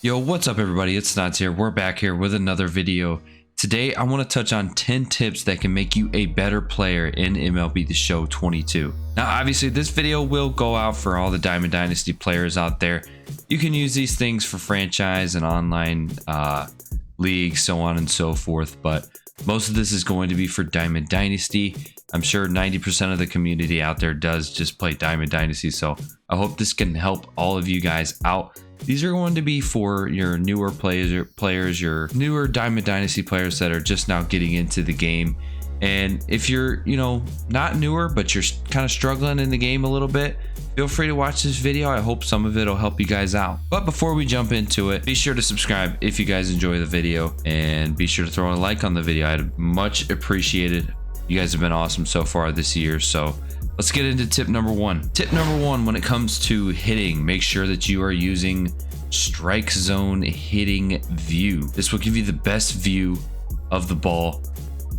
Yo, what's up everybody? It's Nods here. We're back here with another video. Today I want to touch on 10 tips that can make you a better player in MLB The Show 22. Now obviously this video will go out for all the Diamond Dynasty players out there. You can use these things for franchise and online leagues, so on and so forth, but most of this is going to be for Diamond Dynasty. I'm sure 90% of the community out there does just play Diamond Dynasty, so I hope this can help all of you guys out. These are going to be for your newer players, your newer Diamond Dynasty players that are just now getting into the game. And if you're, not newer, but you're kind of struggling in the game a little bit, feel free to watch this video. I hope some of it will help you guys out. But before we jump into it, be sure to subscribe if you guys enjoy the video, and be sure to throw a like on the video. I'd much appreciate it. You guys have been awesome so far this year. So let's get into tip number one. Tip number one, when it comes to hitting, make sure that you are using strike zone hitting view. This will give you the best view of the ball,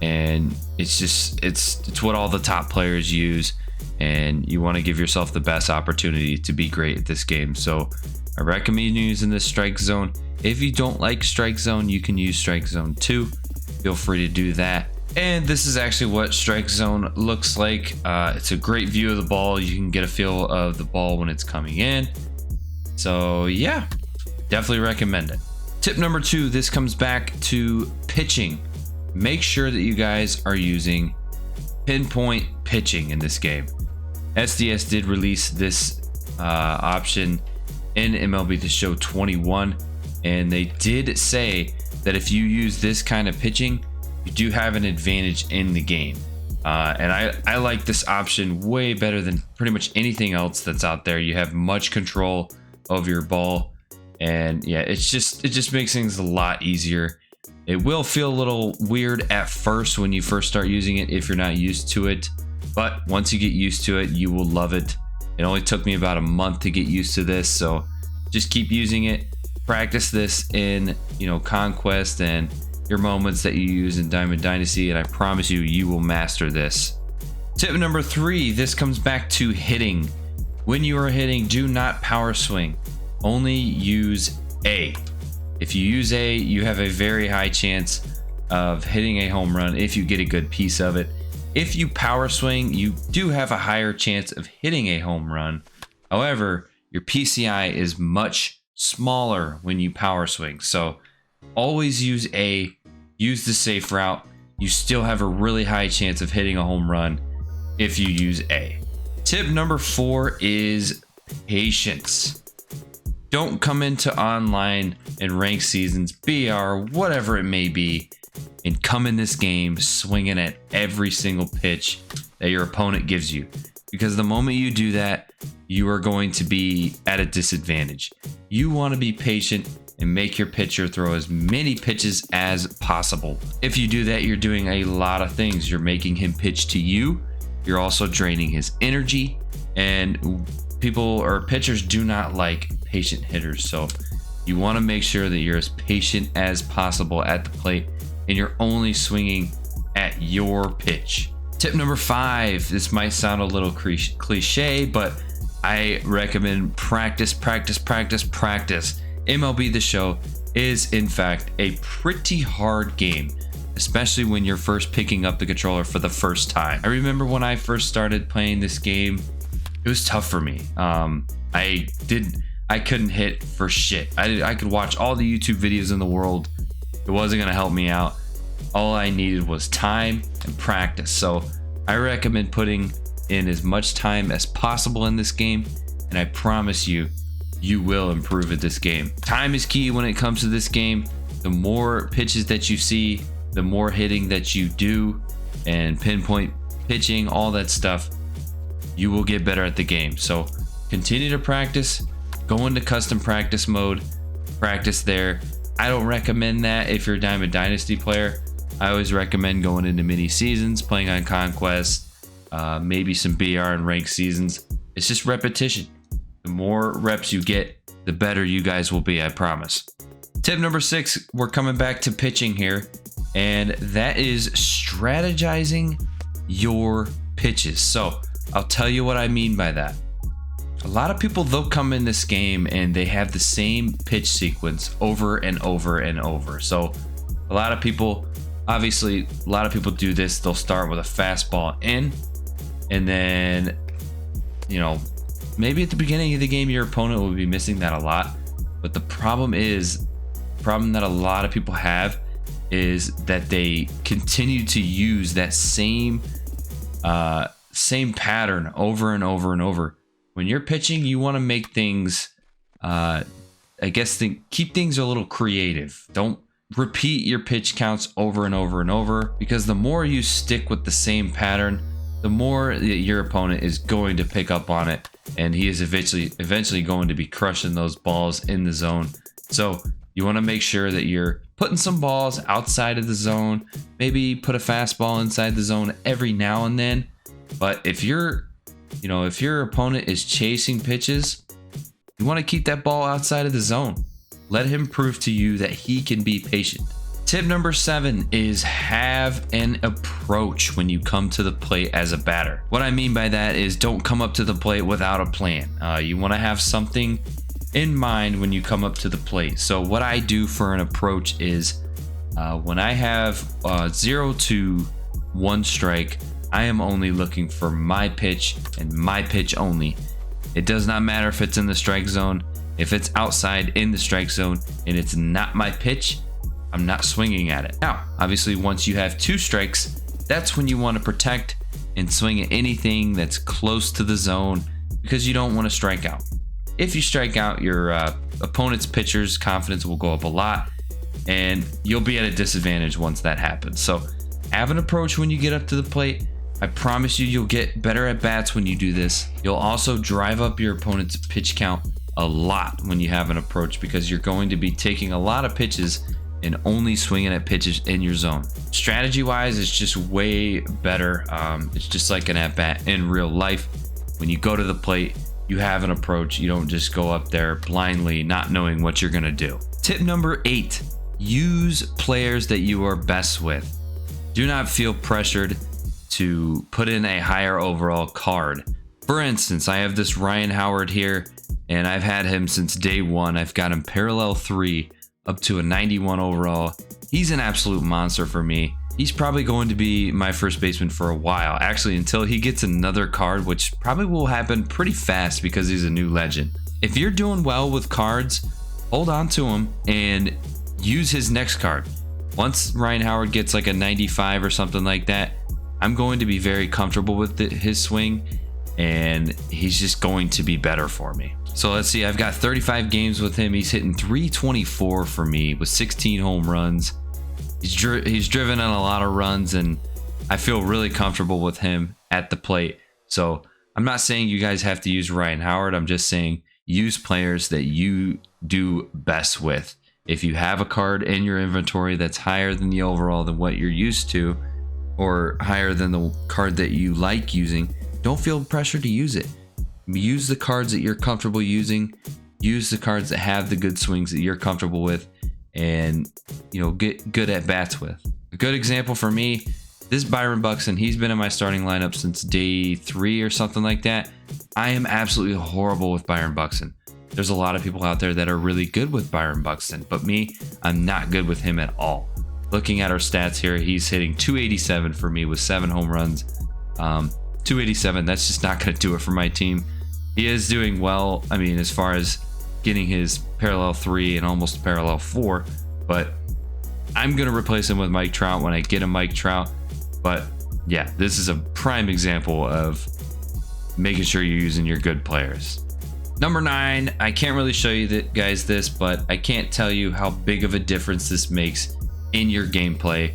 and it's what all the top players use, and you want to give yourself the best opportunity to be great at this game. So I recommend using this strike zone. If you don't like strike zone, you can use strike zone 2. Feel free to do that. And this is actually what strike zone looks like. It's a great view of the ball. You can get a feel of the ball when it's coming in. So yeah, definitely recommend it. Tip number 2, this comes back to pitching. Make sure that you guys are using pinpoint pitching in this game. SDS did release this option in MLB The Show 21, and they did say that if you use this kind of pitching, you do have an advantage in the game. And I like this option way better than pretty much anything else that's out there. You have much control over your ball, and yeah, it just makes things a lot easier. It will feel a little weird at first when you first start using it if you're not used to it, but once you get used to it, you will love it. It only took me about a month to get used to this, so just keep using it. Practice this in Conquest and your moments that you use in Diamond Dynasty, and I promise you, you will master this. Tip number 3, this comes back to hitting. When you are hitting, do not power swing. Only use A. If you use A, you have a very high chance of hitting a home run if you get a good piece of it. If you power swing, you do have a higher chance of hitting a home run. However, your PCI is much smaller when you power swing. So always use A. Use the safe route. You still have a really high chance of hitting a home run if you use A. Tip number 4 is patience. Don't come into online and ranked seasons, BR, whatever it may be, and come in this game swinging at every single pitch that your opponent gives you. Because the moment you do that, you are going to be at a disadvantage. You want to be patient and make your pitcher throw as many pitches as possible. If you do that, you're doing a lot of things. You're making him pitch to you. You're also draining his energy, and pitchers do not like patient hitters. So you want to make sure that you're as patient as possible at the plate, and you're only swinging at your pitch. Tip number 5, this might sound a little cliche, but I recommend practice. MLB The Show is in fact a pretty hard game, especially when you're first picking up the controller for the first time. I remember when I first started playing this game, it was tough for me. I couldn't hit for shit. I could watch all the YouTube videos in the world. It wasn't gonna help me out. All I needed was time and practice. So I recommend putting in as much time as possible in this game, and I promise you, you will improve at this game. Time is key when it comes to this game. The more pitches that you see, the more hitting that you do, and pinpoint pitching, all that stuff, you will get better at the game. So continue to practice. Go into custom practice mode. Practice there. I don't recommend that if you're a Diamond Dynasty player. I always recommend going into mini seasons, playing on Conquest, maybe some BR and ranked seasons. It's just repetition. The more reps you get, the better you guys will be, I promise. Tip number 6, we're coming back to pitching here, and that is strategizing your pitches. So I'll tell you what I mean by that. A lot of people, they'll come in this game and they have the same pitch sequence over and over and over. So a lot of people, obviously, a lot of people do this. They'll start with a fastball in, and then, you know, maybe at the beginning of the game, your opponent will be missing that a lot. But the problem that a lot of people have is that they continue to use that same pattern over and over and over. When you're pitching, you want to make things, keep things a little creative. Don't repeat your pitch counts over and over and over, because the more you stick with the same pattern, the more that your opponent is going to pick up on it, and he is eventually going to be crushing those balls in the zone. So you want to make sure that you're putting some balls outside of the zone, maybe put a fastball inside the zone every now and then. But if your opponent is chasing pitches, you want to keep that ball outside of the zone. Let him prove to you that he can be patient. Tip number 7 is have an approach when you come to the plate as a batter. What I mean by that is don't come up to the plate without a plan. You want to have something in mind when you come up to the plate. So what I do for an approach is when I have 0 to 1 strike, I am only looking for my pitch and my pitch only. It does not matter if it's in the strike zone. If it's outside in the strike zone and it's not my pitch, I'm not swinging at it. Now, obviously, once you have 2 strikes, that's when you want to protect and swing at anything that's close to the zone, because you don't want to strike out. If you strike out, your opponent's pitcher's confidence will go up a lot, and you'll be at a disadvantage once that happens. So have an approach when you get up to the plate. I promise you, you'll get better at bats when you do this. You'll also drive up your opponent's pitch count a lot when you have an approach, because you're going to be taking a lot of pitches and only swinging at pitches in your zone. Strategy wise, it's just way better. It's just like an at bat in real life. When you go to the plate, you have an approach. You don't just go up there blindly, not knowing what you're gonna do. Tip number 8, use players that you are best with. Do not feel pressured to put in a higher overall card. For instance, I have this Ryan Howard here, and I've had him since day 1. I've got him parallel 3 up to a 91 overall. He's an absolute monster for me. He's probably going to be my first baseman for a while, actually, until he gets another card, which probably will happen pretty fast because he's a new legend. If you're doing well with cards, hold on to him and use his next card. Once Ryan Howard gets like a 95 or something like that, I'm going to be very comfortable with his swing, and he's just going to be better for me. So let's see, I've got 35 games with him. He's hitting 324 for me with 16 home runs. He's driven in a lot of runs, and I feel really comfortable with him at the plate. So I'm not saying you guys have to use Ryan Howard. I'm just saying use players that you do best with. If you have a card in your inventory that's higher than the overall than what you're used to, or higher than the card that you like using, don't feel pressure to use it. Use the cards that you're comfortable using. Use the cards that have the good swings that you're comfortable with, and get good at bats with. A good example for me, this Byron Buxton. He's been in my starting lineup since day 3 or something like that. I am absolutely horrible with Byron Buxton. There's a lot of people out there that are really good with Byron Buxton, but me, I'm not good with him at all. Looking at our stats here, he's hitting 287 for me with 7 home runs. 287, that's just not going to do it for my team. He is doing well, I mean, as far as getting his parallel 3 and almost parallel 4, but I'm going to replace him with Mike Trout when I get a Mike Trout. But yeah, this is a prime example of making sure you're using your good players. Number 9, I can't really show you guys this, but I can't tell you how big of a difference this makes in your gameplay.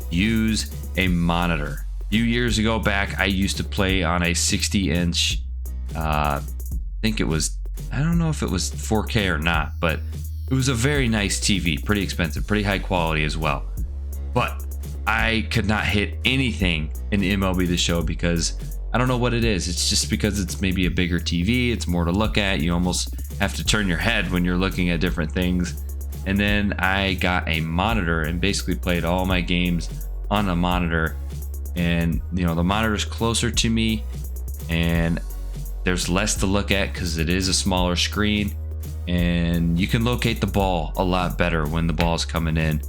Use a monitor. A few years ago back, I used to play on a 60-inch, I don't know if it was 4K or not, but it was a very nice TV, pretty expensive, pretty high quality as well. But I could not hit anything in MLB The Show because I don't know what it is. It's just because it's maybe a bigger TV, it's more to look at. You almost have to turn your head when you're looking at different things. And then I got a monitor and basically played all my games on a monitor. And the monitor's closer to me, and there's less to look at because it is a smaller screen, and you can locate the ball a lot better when the ball's coming in.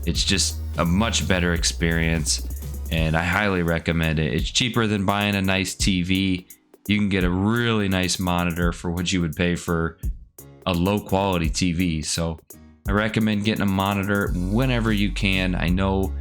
It's just a much better experience, and I highly recommend it. It's cheaper than buying a nice TV. You can get a really nice monitor for what you would pay for a low quality TV. So I recommend getting a monitor whenever you can. I know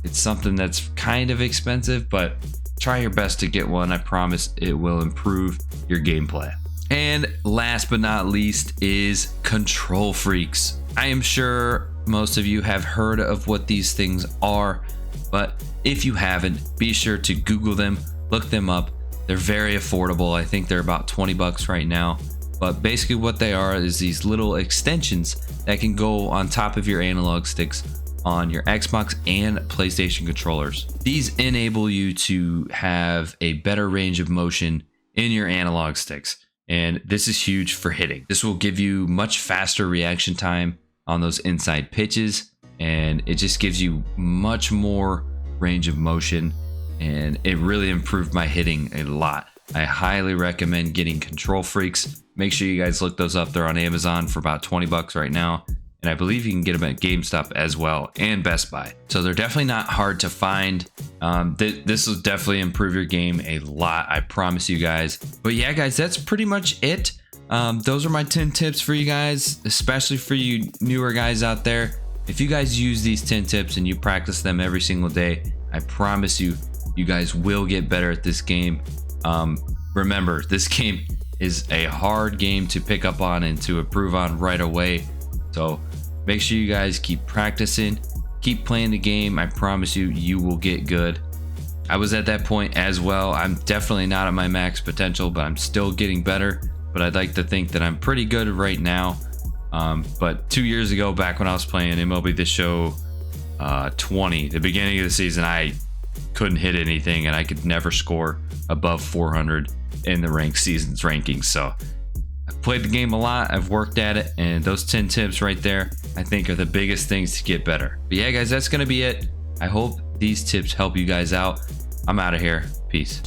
it's something that's kind of expensive, but try your best to get one. I promise it will improve your gameplay. And last but not least is Control Freaks. I am sure most of you have heard of what these things are, but if you haven't, be sure to Google them, look them up. They're very affordable. I think they're about 20 bucks right now. But basically what they are is these little extensions that can go on top of your analog sticks on your Xbox and PlayStation controllers. These enable you to have a better range of motion in your analog sticks. And this is huge for hitting. This will give you much faster reaction time on those inside pitches, and it just gives you much more range of motion, and it really improved my hitting a lot. I highly recommend getting Control Freaks. Make sure you guys look those up. They're on Amazon for about 20 bucks right now, and I believe you can get them at GameStop as well and Best Buy. So they're definitely not hard to find. This will definitely improve your game a lot, I promise you guys. But yeah, guys, that's pretty much it. Those are my 10 tips for you guys, especially for you newer guys out there. If you guys use these 10 tips and you practice them every single day, I promise you, you guys will get better at this game. Remember, this game is a hard game to pick up on and to improve on right away. So make sure you guys keep practicing, keep playing the game. I promise you, you will get good. I was at that point as well. I'm definitely not at my max potential, but I'm still getting better. But I'd like to think that I'm pretty good right now. But 2 years ago, back when I was playing MLB The Show 20, the beginning of the season, I couldn't hit anything, and I could never score above 400 in the ranked seasons rankings. So I've played the game a lot, I've worked at it, and those 10 tips right there, I think, are the biggest things to get better. But yeah, guys, that's gonna be it. I hope these tips help you guys out. I'm out of here. Peace.